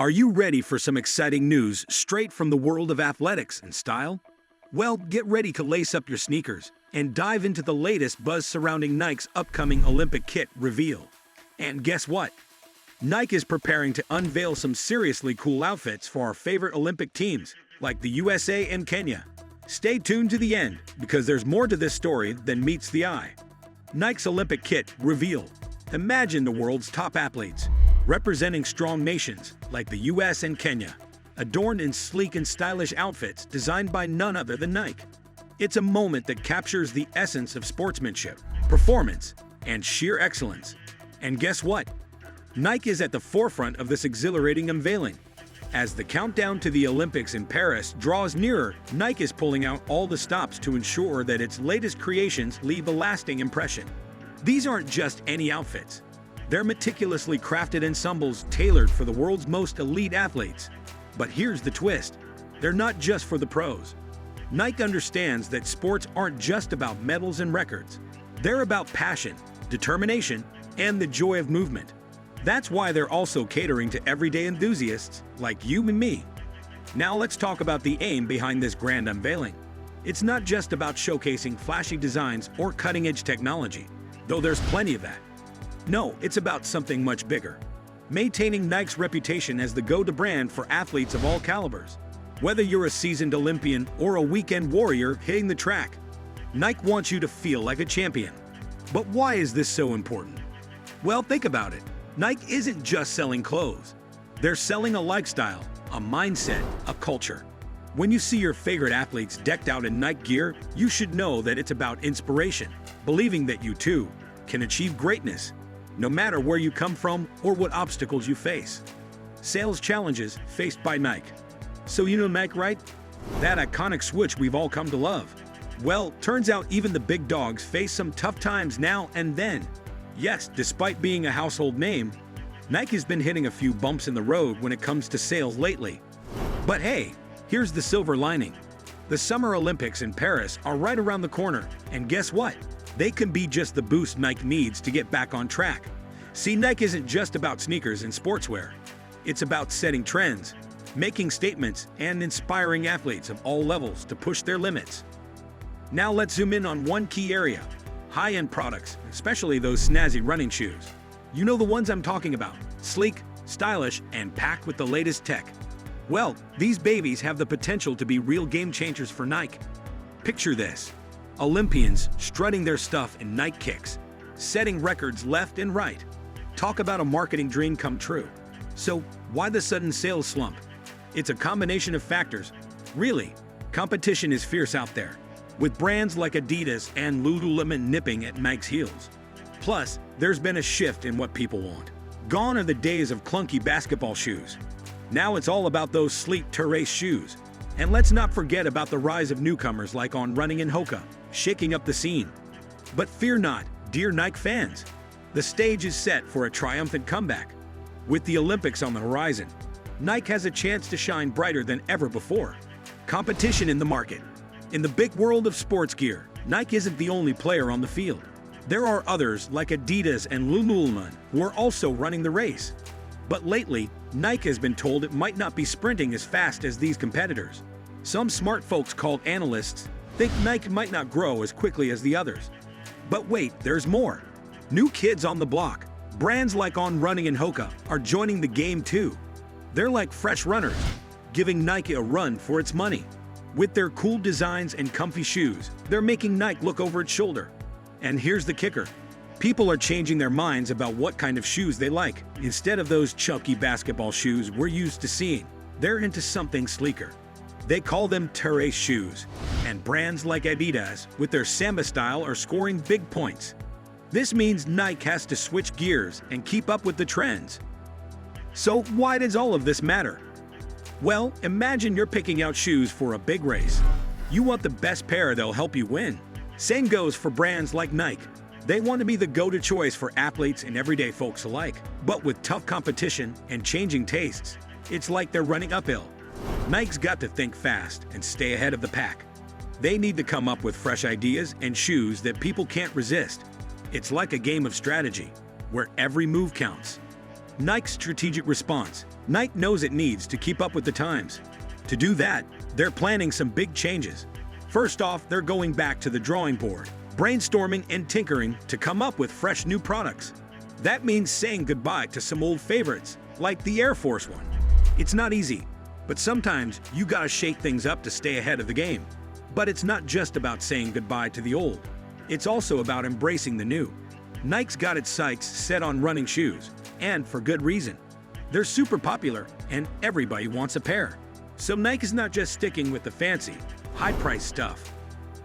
Are you ready for some exciting news straight from the world of athletics and style? Well, get ready to lace up your sneakers and dive into the latest buzz surrounding Nike's upcoming Olympic kit reveal. And guess what? Nike is preparing to unveil some seriously cool outfits for our favorite Olympic teams, like the USA and Kenya. Stay tuned to the end, because there's more to this story than meets the eye. Nike's Olympic kit reveal. Imagine the world's top athletes, representing strong nations like the US and Kenya, adorned in sleek and stylish outfits designed by none other than Nike. It's a moment that captures the essence of sportsmanship, performance, and sheer excellence. And guess what? Nike is at the forefront of this exhilarating unveiling. As the countdown to the Olympics in Paris draws nearer, Nike is pulling out all the stops to ensure that its latest creations leave a lasting impression. These aren't just any outfits. They're meticulously crafted ensembles tailored for the world's most elite athletes. But here's the twist. They're not just for the pros. Nike understands that sports aren't just about medals and records. They're about passion, determination, and the joy of movement. That's why they're also catering to everyday enthusiasts like you and me. Now let's talk about the aim behind this grand unveiling. It's not just about showcasing flashy designs or cutting-edge technology, though there's plenty of that. No, it's about something much bigger. Maintaining Nike's reputation as the go-to brand for athletes of all calibers. Whether you're a seasoned Olympian or a weekend warrior hitting the track, Nike wants you to feel like a champion. But why is this so important? Well, think about it. Nike isn't just selling clothes. They're selling a lifestyle, a mindset, a culture. When you see your favorite athletes decked out in Nike gear, you should know that it's about inspiration, believing that you too can achieve greatness, no matter where you come from or what obstacles you face. Sales challenges faced by Nike. So you know Nike, right? That iconic swoosh we've all come to love. Well, turns out even the big dogs face some tough times now and then. Yes, despite being a household name, Nike has been hitting a few bumps in the road when it comes to sales lately. But hey, here's the silver lining. The Summer Olympics in Paris are right around the corner, and guess what? They can be just the boost Nike needs to get back on track. See, Nike isn't just about sneakers and sportswear. It's about setting trends, making statements, and inspiring athletes of all levels to push their limits. Now let's zoom in on one key area: high-end products, especially those snazzy running shoes. You know the ones I'm talking about: sleek, stylish, and packed with the latest tech. Well, these babies have the potential to be real game changers for Nike. Picture this: Olympians strutting their stuff in Nike kicks, setting records left and right. Talk about a marketing dream come true. So, why the sudden sales slump? It's a combination of factors. Really, competition is fierce out there, with brands like Adidas and Lululemon nipping at Nike's heels. Plus, there's been a shift in what people want. Gone are the days of clunky basketball shoes. Now it's all about those sleek terrace shoes. And let's not forget about the rise of newcomers like On Running and Hoka, shaking up the scene. But fear not, dear Nike fans. The stage is set for a triumphant comeback. With the Olympics on the horizon, Nike has a chance to shine brighter than ever before. Competition in the market. In the big world of sports gear, Nike isn't the only player on the field. There are others like Adidas and Lululemon who are also running the race. But lately, Nike has been told it might not be sprinting as fast as these competitors. Some smart folks called analysts think Nike might not grow as quickly as the others. But wait, there's more. New kids on the block. Brands like On Running and Hoka are joining the game too. They're like fresh runners, giving Nike a run for its money. With their cool designs and comfy shoes, they're making Nike look over its shoulder. And here's the kicker. People are changing their minds about what kind of shoes they like. Instead of those chunky basketball shoes we're used to seeing, they're into something sleeker. They call them terrace shoes, and brands like Adidas, with their Samba style, are scoring big points. This means Nike has to switch gears and keep up with the trends. So why does all of this matter? Well, imagine you're picking out shoes for a big race. You want the best pair that'll help you win. Same goes for brands like Nike. They want to be the go-to choice for athletes and everyday folks alike. But with tough competition and changing tastes, it's like they're running uphill. Nike's got to think fast and stay ahead of the pack. They need to come up with fresh ideas and shoes that people can't resist. It's like a game of strategy, where every move counts. Nike's strategic response: Nike knows it needs to keep up with the times. To do that, they're planning some big changes. First off, they're going back to the drawing board, brainstorming and tinkering to come up with fresh new products. That means saying goodbye to some old favorites, like the Air Force One. It's not easy, but sometimes you gotta shake things up to stay ahead of the game. But it's not just about saying goodbye to the old. It's also about embracing the new. Nike's got its sights set on running shoes, and for good reason. They're super popular, and everybody wants a pair. So Nike is not just sticking with the fancy, high-priced stuff.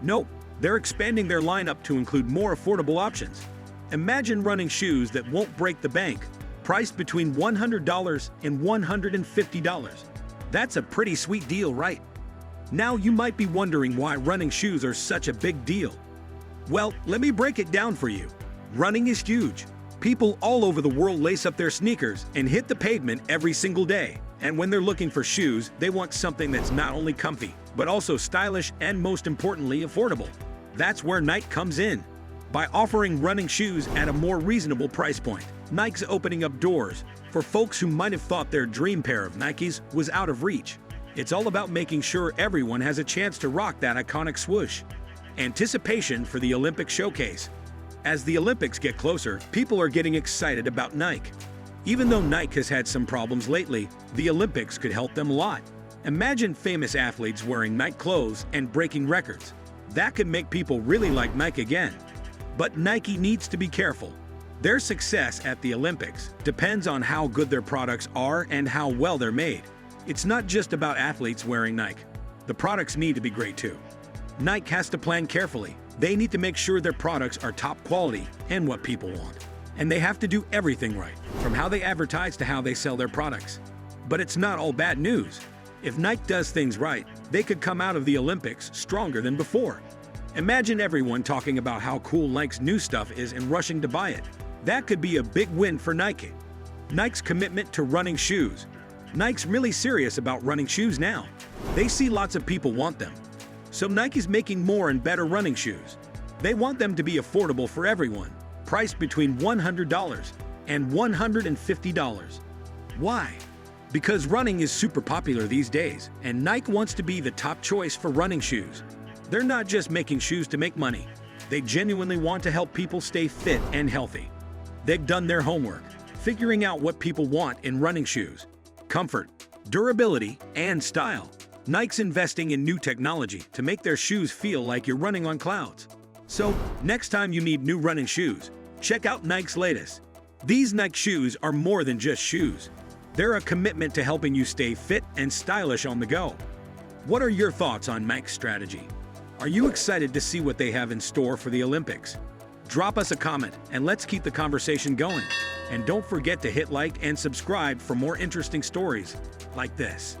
Nope, they're expanding their lineup to include more affordable options. Imagine running shoes that won't break the bank, priced between $100 and $150. That's a pretty sweet deal, right? Now you might be wondering why running shoes are such a big deal. Well, let me break it down for you. Running is huge. People all over the world lace up their sneakers and hit the pavement every single day. And when they're looking for shoes, they want something that's not only comfy, but also stylish and most importantly, affordable. That's where Nike comes in. By offering running shoes at a more reasonable price point, Nike's opening up doors for folks who might have thought their dream pair of Nikes was out of reach. It's all about making sure everyone has a chance to rock that iconic swoosh. Anticipation for the Olympic showcase. As the Olympics get closer, people are getting excited about Nike. Even though Nike has had some problems lately, the Olympics could help them a lot. Imagine famous athletes wearing Nike clothes and breaking records. That could make people really like Nike again. But Nike needs to be careful. Their success at the Olympics depends on how good their products are and how well they're made. It's not just about athletes wearing Nike. The products need to be great too. Nike has to plan carefully. They need to make sure their products are top quality and what people want. And they have to do everything right, from how they advertise to how they sell their products. But it's not all bad news. If Nike does things right, they could come out of the Olympics stronger than before. Imagine everyone talking about how cool Nike's new stuff is and rushing to buy it. That could be a big win for Nike. Nike's commitment to running shoes. Nike's really serious about running shoes now. They see lots of people want them. So Nike's making more and better running shoes. They want them to be affordable for everyone, priced between $100 and $150. Why? Because running is super popular these days, and Nike wants to be the top choice for running shoes. They're not just making shoes to make money. They genuinely want to help people stay fit and healthy. They've done their homework, figuring out what people want in running shoes: comfort, durability, and style. Nike's investing in new technology to make their shoes feel like you're running on clouds. So, next time you need new running shoes, check out Nike's latest. These Nike shoes are more than just shoes. They're a commitment to helping you stay fit and stylish on the go. What are your thoughts on Nike's strategy? Are you excited to see what they have in store for the Olympics? Drop us a comment and let's keep the conversation going. And don't forget to hit like and subscribe for more interesting stories like this.